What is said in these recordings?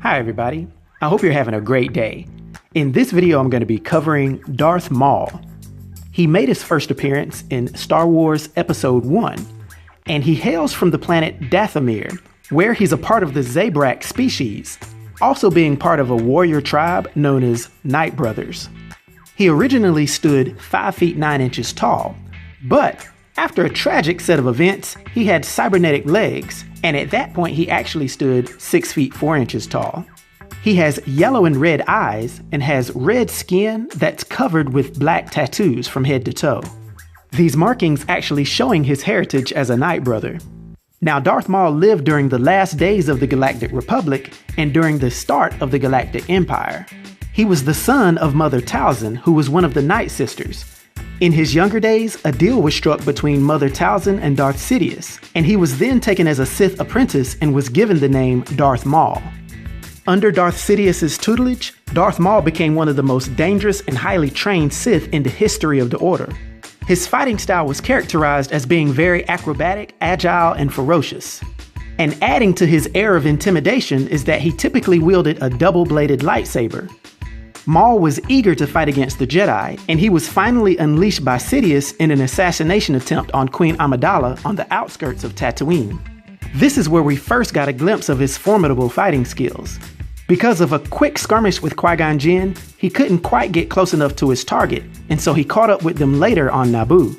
Hi everybody, I hope you're having a great day. In this video I'm going to be covering Darth Maul. He made his first appearance in Star Wars Episode 1, and he hails from the planet Dathomir, where he's a part of the Zabrak species, also being part of a warrior tribe known as Nightbrothers. He originally stood 5 feet 9 inches tall, but after a tragic set of events, he had cybernetic legs, and at that point he actually stood 6 feet 4 inches tall. He has yellow and red eyes and has red skin that's covered with black tattoos from head to toe. These markings actually showing his heritage as a Nightbrother. Now, Darth Maul lived during the last days of the Galactic Republic and during the start of the Galactic Empire. He was the son of Mother Talzin, who was one of the Nightsisters. In his younger days, a deal was struck between Mother Talzin and Darth Sidious, and he was then taken as a Sith apprentice and was given the name Darth Maul. Under Darth Sidious's tutelage, Darth Maul became one of the most dangerous and highly trained Sith in the history of the Order. His fighting style was characterized as being very acrobatic, agile, and ferocious. And adding to his air of intimidation is that he typically wielded a double-bladed lightsaber. Maul was eager to fight against the Jedi, and he was finally unleashed by Sidious in an assassination attempt on Queen Amidala on the outskirts of Tatooine. This is where we first got a glimpse of his formidable fighting skills. Because of a quick skirmish with Qui Gon Jinn, he couldn't quite get close enough to his target, and so he caught up with them later on Naboo.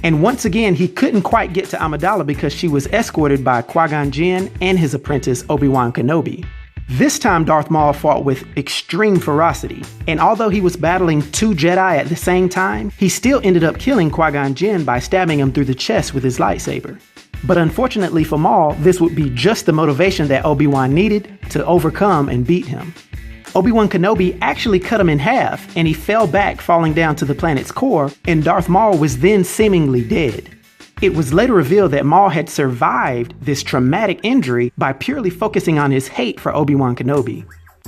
And once again, he couldn't quite get to Amidala because she was escorted by Qui Gon Jinn and his apprentice Obi-Wan Kenobi. This time Darth Maul fought with extreme ferocity, and although he was battling 2 Jedi at the same time, he still ended up killing Qui Gon Jinn by stabbing him through the chest with his lightsaber. But unfortunately for Maul, this would be just the motivation that Obi-Wan needed to overcome and beat him. Obi-Wan Kenobi actually cut him in half, and he fell back, falling down to the planet's core, and Darth Maul was then seemingly dead. It was later revealed that Maul had survived this traumatic injury by purely focusing on his hate for Obi-Wan Kenobi.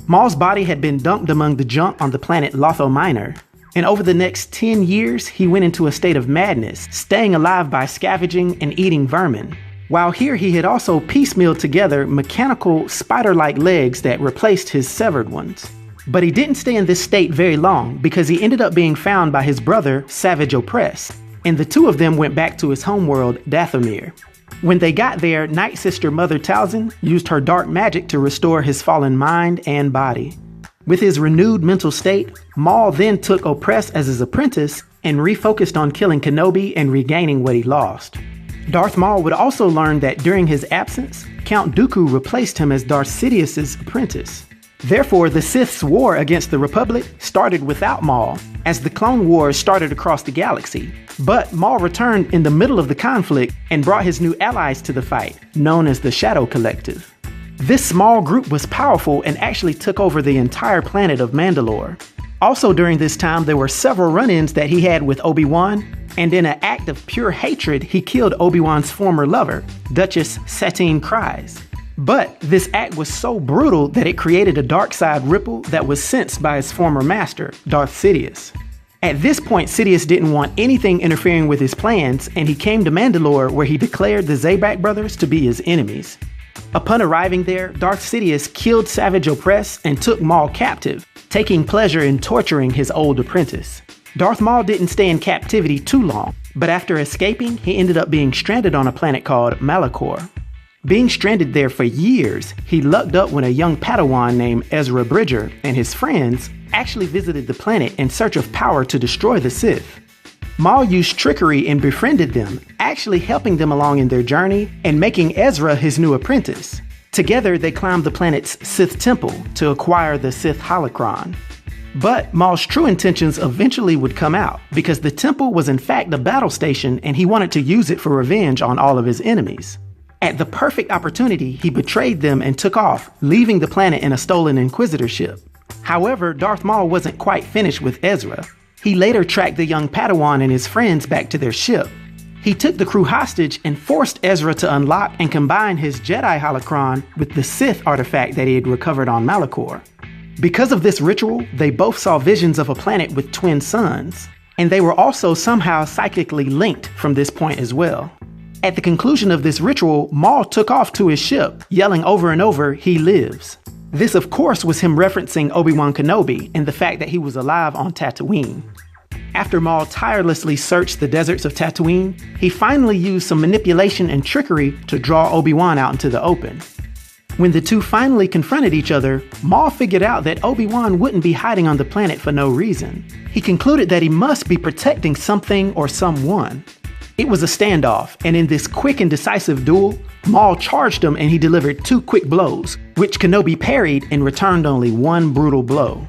Maul's body had been dumped among the junk on the planet Lotho Minor, and over the next 10 years, he went into a state of madness, staying alive by scavenging and eating vermin. While here, he had also piecemealed together mechanical spider-like legs that replaced his severed ones. But he didn't stay in this state very long because he ended up being found by his brother, Savage Opress, and the two of them went back to his homeworld, Dathomir. When they got there, Nightsister Mother Talzin used her dark magic to restore his fallen mind and body. With his renewed mental state, Maul then took Opress as his apprentice and refocused on killing Kenobi and regaining what he lost. Darth Maul would also learn that during his absence, Count Dooku replaced him as Darth Sidious's apprentice. Therefore, the Sith's war against the Republic started without Maul, as the Clone Wars started across the galaxy. But Maul returned in the middle of the conflict and brought his new allies to the fight, known as the Shadow Collective. This small group was powerful and actually took over the entire planet of Mandalore. Also during this time, there were several run-ins that he had with Obi-Wan, and in an act of pure hatred, he killed Obi-Wan's former lover, Duchess Satine Kryze. But this act was so brutal that it created a dark side ripple that was sensed by his former master, Darth Sidious. At this point, Sidious didn't want anything interfering with his plans, and he came to Mandalore where he declared the Zabrak brothers to be his enemies. Upon arriving there, Darth Sidious killed Savage Opress and took Maul captive, taking pleasure in torturing his old apprentice. Darth Maul didn't stay in captivity too long, but after escaping, he ended up being stranded on a planet called Malachor. Being stranded there for years, he lucked up when a young Padawan named Ezra Bridger and his friends actually visited the planet in search of power to destroy the Sith. Maul used trickery and befriended them, actually helping them along in their journey and making Ezra his new apprentice. Together, they climbed the planet's Sith temple to acquire the Sith holocron. But Maul's true intentions eventually would come out because the temple was in fact a battle station and he wanted to use it for revenge on all of his enemies. At the perfect opportunity, he betrayed them and took off, leaving the planet in a stolen Inquisitor ship. However, Darth Maul wasn't quite finished with Ezra. He later tracked the young Padawan and his friends back to their ship. He took the crew hostage and forced Ezra to unlock and combine his Jedi holocron with the Sith artifact that he had recovered on Malachor. Because of this ritual, they both saw visions of a planet with twin suns, and they were also somehow psychically linked from this point as well. At the conclusion of this ritual, Maul took off to his ship, yelling over and over, "He lives." This, of course, was him referencing Obi-Wan Kenobi and the fact that he was alive on Tatooine. After Maul tirelessly searched the deserts of Tatooine, he finally used some manipulation and trickery to draw Obi-Wan out into the open. When the two finally confronted each other, Maul figured out that Obi-Wan wouldn't be hiding on the planet for no reason. He concluded that he must be protecting something or someone. It was a standoff, and in this quick and decisive duel, Maul charged him and he delivered 2 quick blows, which Kenobi parried and returned only 1 brutal blow.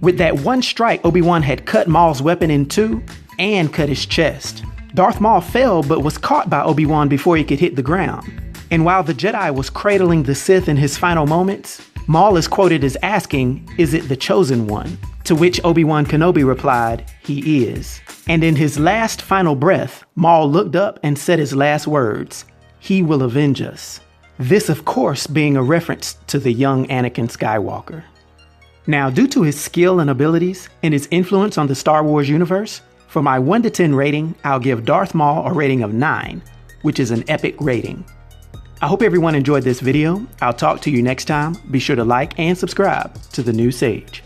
With that one strike, Obi-Wan had cut Maul's weapon in 2 and cut his chest. Darth Maul fell but was caught by Obi-Wan before he could hit the ground. And while the Jedi was cradling the Sith in his final moments, Maul is quoted as asking, "Is it the chosen one?" To which Obi-Wan Kenobi replied, "He is." And in his last final breath, Maul looked up and said his last words, "He will avenge us." This, of course, being a reference to the young Anakin Skywalker. Now, due to his skill and abilities and his influence on the Star Wars universe, for my 1 to 10 rating, I'll give Darth Maul a rating of 9, which is an epic rating. I hope everyone enjoyed this video. I'll talk to you next time. Be sure to like and subscribe to The New Sage.